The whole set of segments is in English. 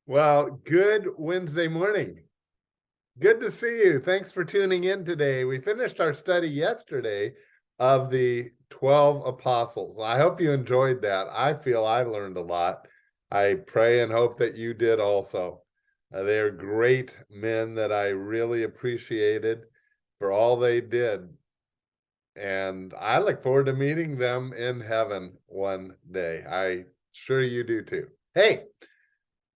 Well, good Wednesday morning. Good to see you. Thanks for tuning in today. We finished our study yesterday of the 12 apostles. I hope you enjoyed that. I feel I learned a lot. I pray and hope that you did also. They're great men that I really appreciated for all they did. And I look forward to meeting them in heaven one day. I sure you do too. Hey,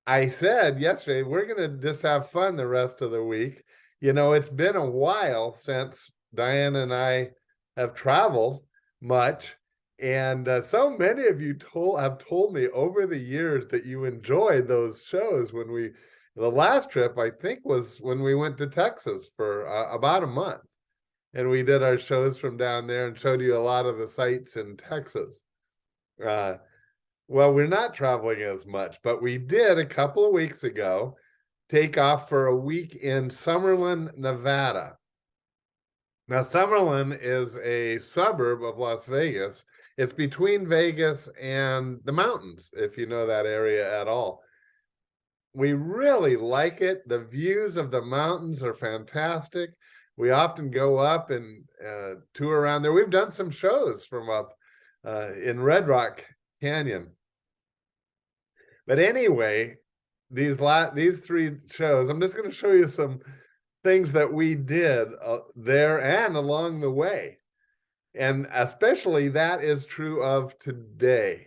I said yesterday, we're going to just have fun the rest of the week. You know, it's been a while since Diane and I have traveled much. And so many of you have told me over the years that you enjoyed those shows the last trip, I think, was when we went to Texas for about a month. And we did our shows from down there and showed you a lot of the sights in Texas. Uh, well, we're not traveling as much, but we did a couple of weeks ago take off for a week in Summerlin, Nevada. Now, Summerlin is a suburb of Las Vegas. It's between Vegas and the mountains, if you know that area at all. We really like it. The views of the mountains are fantastic. We often go up and tour around there. We've done some shows from up in Red Rock Canyon. But anyway, these three shows, I'm just going to show you some things that we did there and along the way. And especially that is true of today.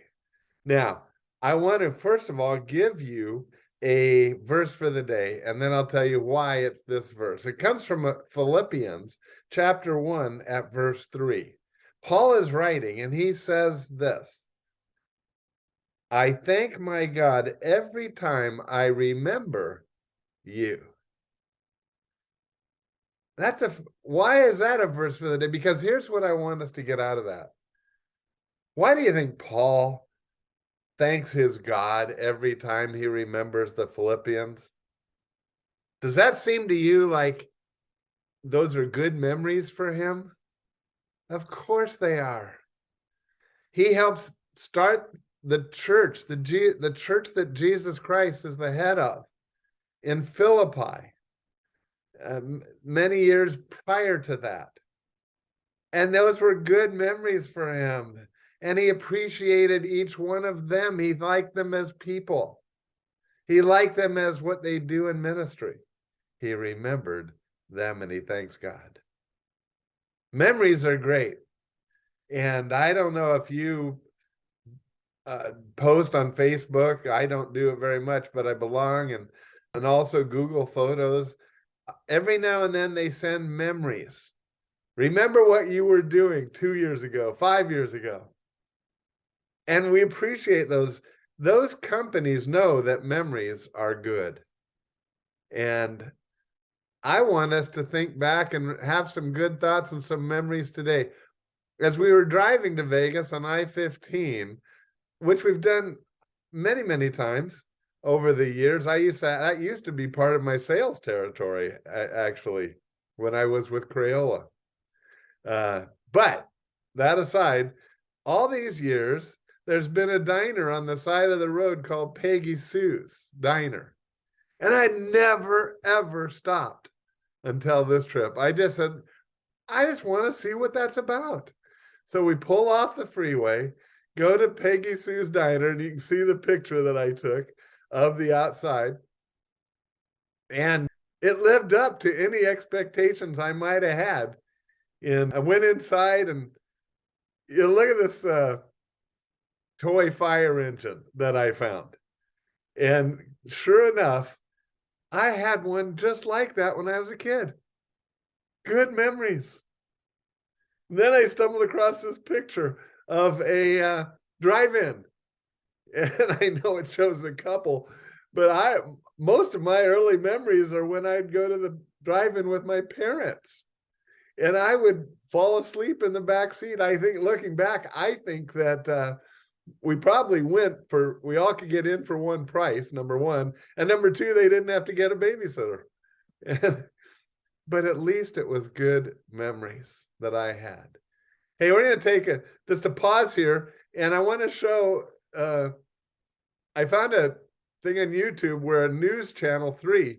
Now, I want to first of all give you a verse for the day, and then I'll tell you why it's this verse. It comes from Philippians chapter 1 at verse 3. Paul is writing, and he says this: I thank my God every time I remember you. Why is that a verse for the day? Because here's what I want us to get out of that. Why do you think Paul thanks his God every time he remembers the Philippians? Does that seem to you like those are good memories for him? Of course they are. He helps start the church, the church that Jesus Christ is the head of in Philippi, many years prior to that. And those were good memories for him. And he appreciated each one of them. He liked them as people. He liked them as what they do in ministry. He remembered them and he thanks God. Memories are great. And I don't know if you post on Facebook. I don't do it very much, but I belong, and also Google Photos. Every now and then they send memories. Remember what you were doing 2 years ago, 5 years ago. And we appreciate those. Those companies know that memories are good. And I want us to think back and have some good thoughts and some memories today. As we were driving to Vegas on I-15, which we've done many, many times over the years. That used to be part of my sales territory, actually, when I was with Crayola. But that aside, all these years, there's been a diner on the side of the road called Peggy Sue's Diner. And I never, ever stopped until this trip. I just said, I just want to see what that's about. So we pull off the freeway, go to Peggy Sue's Diner, and you can see the picture that I took of the outside. And it lived up to any expectations I might have had. And I went inside, and you look at this toy fire engine that I found. And sure enough, I had one just like that when I was a kid. Good memories. And then I stumbled across this picture of a drive-in. And I know it shows a couple, but most of my early memories are when I'd go to the drive-in with my parents. And I would fall asleep in the back seat. I think, looking back, I think that we probably we all could get in for one price, number one. And number two, they didn't have to get a babysitter. But at least it was good memories that I had. Hey, we're going to take just a pause here, and I want to show, I found thing on YouTube where a news channel 3,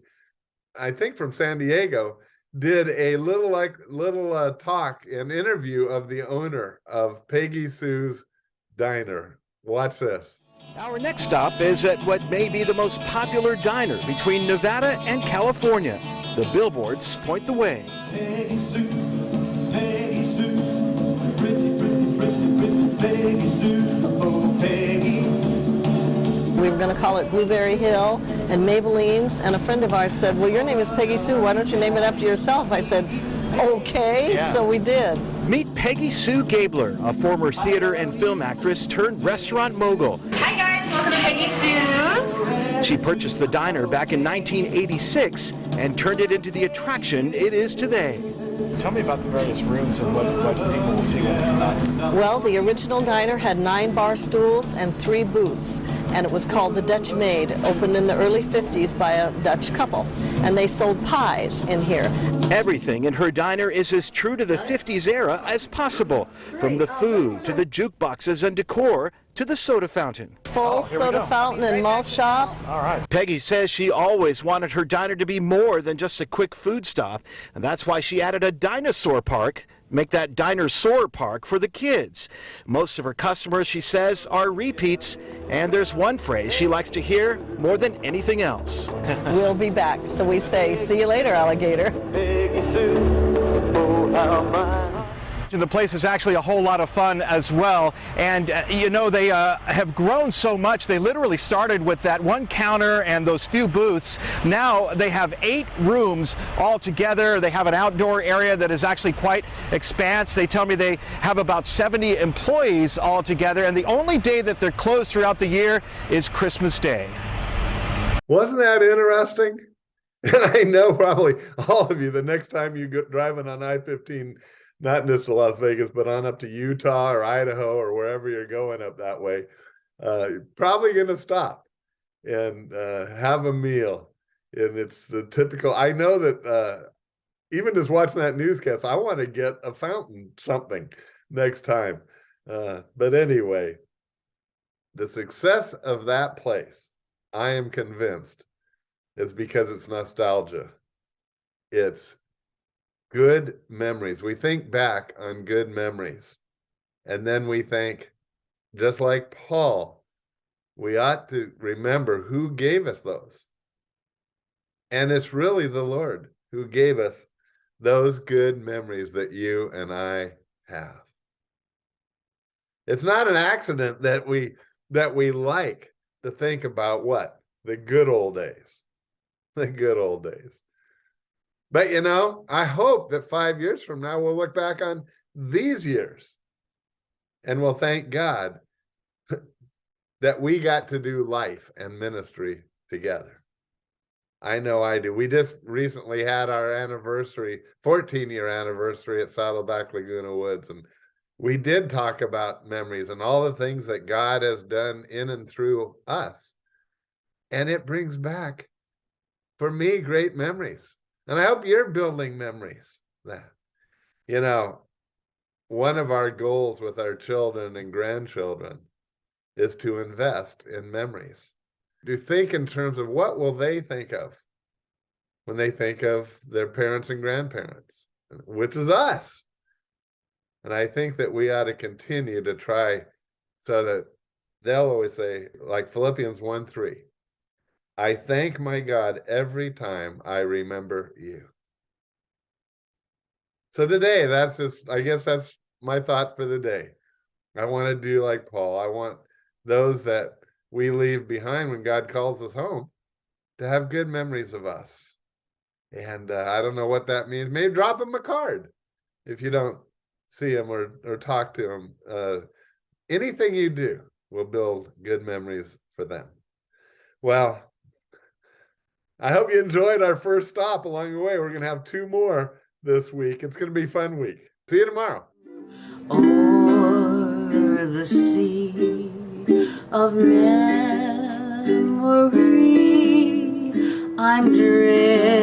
I think from San Diego, did a little talk and interview of the owner of Peggy Sue's Diner. Watch this. Our next stop is at what may be the most popular diner between Nevada and California. The billboards point the way. Peggy Sue, pretty, pretty, pretty, pretty Peggy Sue, oh Peggy. We were going to call it Blueberry Hill and Maybelline's, and a friend of ours said, well, your name is Peggy Sue, why don't you name it after yourself? I said, okay, yeah. So we did. Meet Peggy Sue Gabler, a former theater and film actress turned restaurant mogul. Hi guys, welcome to Peggy Sue's. She purchased the diner back in 1986 and turned it into the attraction it is today. Tell me about the various rooms and what people will see when they come out. Well, the original diner had 9 bar stools and 3 booths, and it was called the Dutch Maid, opened in the early 50s by a Dutch couple, and they sold pies in here. Everything in her diner is as true to the 50s era as possible, from the food to the jukeboxes and decor to the soda fountain. Full soda fountain and malt shop. All right. Peggy says she always wanted her diner to be more than just a quick food stop, and that's why she added a dinosaur park. Make that dinosaur park for the kids. Most of her customers, she says, are repeats, and there's one phrase she likes to hear more than anything else. We'll be back. So we say, see you later, alligator. Peggy Sue, oh how my. The place is actually a whole lot of fun as well, and you know, they have grown so much. They literally started with that one counter and those few booths. Now they have 8 rooms all together. They have an outdoor area that is actually quite expansive. They tell me they have about 70 employees all together, and the only day that they're closed throughout the year is Christmas Day. Wasn't that interesting? And I know probably all of you, the next time you go driving on I-15, not just to Las Vegas, but on up to Utah or Idaho or wherever you're going up that way, probably going to stop and have a meal. And it's the typical, I know that even just watching that newscast, I want to get a fountain something next time. But anyway, the success of that place, I am convinced, is because it's nostalgia. It's good memories. We think back on good memories, and then we think, just like Paul, we ought to remember who gave us those. And it's really the Lord who gave us those good memories that you and I have. It's not an accident that we like to think about what? The good old days. The good old days. But, you know, I hope that 5 years from now, we'll look back on these years and we'll thank God that we got to do life and ministry together. I know I do. We just recently had our anniversary, 14-year anniversary at Saddleback Laguna Woods. And we did talk about memories and all the things that God has done in and through us. And it brings back, for me, great memories. And I hope you're building memories. That, you know, one of our goals with our children and grandchildren is to invest in memories. To think in terms of what will they think of when they think of their parents and grandparents, which is us. And I think that we ought to continue to try so that they'll always say, like Philippians 1:3, I thank my God every time I remember you. So today, that's just, I guess that's my thought for the day. I want to do like Paul. I want those that we leave behind when God calls us home to have good memories of us. And I don't know what that means. Maybe drop them a card if you don't see them or talk to them. Anything you do will build good memories for them. Well, I hope you enjoyed our first stop along the way. We're going to have 2 more this week. It's going to be a fun week. See you tomorrow. O'er the sea of memory, I'm drifting.